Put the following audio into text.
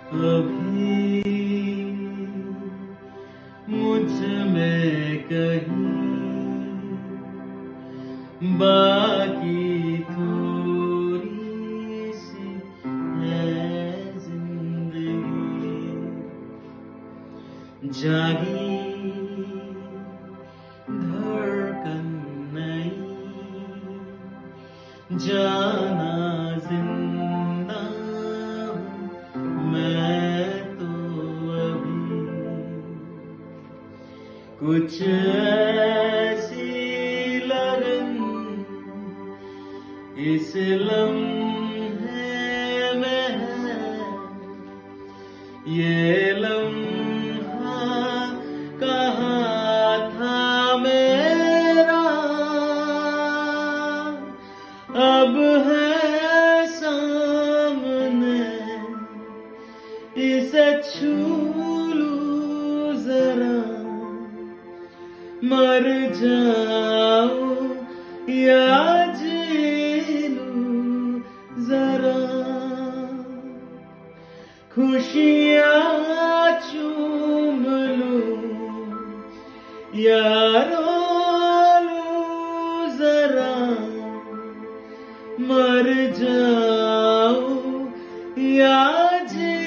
अभी मुझ में कहीं बाकी थोड़ी सी है जिंदगी। जागी धड़कन नहीं, जाना जिंदा हूँ मैं तो अभी। कुछ ऐसी लगन इस लम्हे में है, ये लम्हा कहाँ था मेरा, अब है सामने, इसे छू लूं जरा, मर जाऊं या जी लूं जरा। खुशियाँ चूम लूं या रो लूं जरा, मर जाऊं या जी